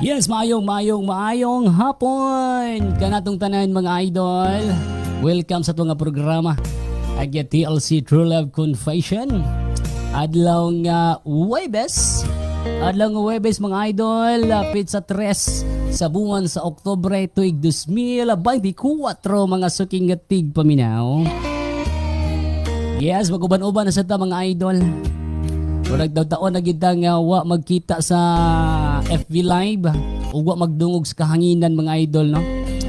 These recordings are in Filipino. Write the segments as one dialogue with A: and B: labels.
A: Yes, maayong hapon kanatong tanan mga idol. Welcome sa itong programa agya TLC True Love Confession. Adlaw nga Huwebes mga idol, lapit sa 3 sa buwan sa Oktubre tuig 2024 mga suking tig paminaw. Yes, maguban-uban na sa ta mga idol. Murag daw taon na kita nga wa magkita sa FB Live o wa magdungog sa kahanginan mga idol, no?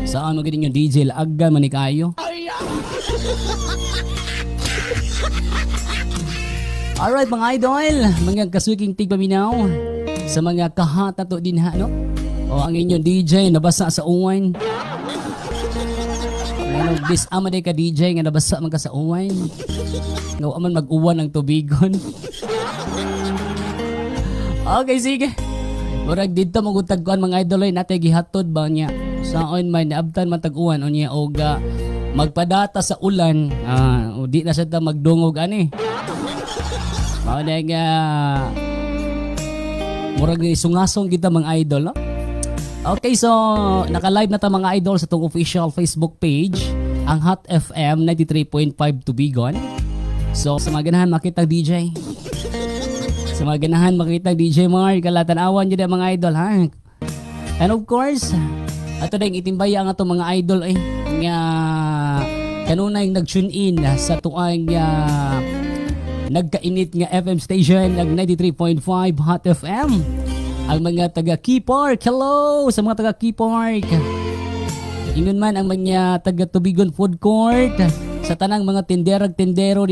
A: Saan mo ganing yung DJ Laagan man ni kayo? Alright mga idol, mga kasuking tigpaminaw sa mga kahata to din ha, no? O ang inyong DJ nabasa sa uwan. Ano bis ama day ka DJ nga nabasa man ka sa uwan. Nga aman mag-uwan ng tubigon. Okay, sige. Murag dito magutagkuan mga idol ay natay gihatod ba niya. Saon may naabtan man tag-uwan o niya og magpadata sa ulan. O di na sa ta magdungog ani. Mao na nga murag ni sungasong kita mga idol, no? Okay, so naka-live na ta mga idol sa tong official Facebook page, ang Hot FM 93.5 Tubigon. So sa mga ganahan makita DJ. Sa mga ganahan makita DJ Mark, kalatan-awan dyan mga idol, ha? And of course, ato na yung itimbaya nga itong mga idol nga kanuna yung nag-tune in sa tuang nagkainit nga FM station ng 93.5 Hot FM. Ang mga taga Key Park, hello sa mga taga Key Park. Ingon man ang mga taga Tubigon Food Court, sa tanang mga tinderag-tindero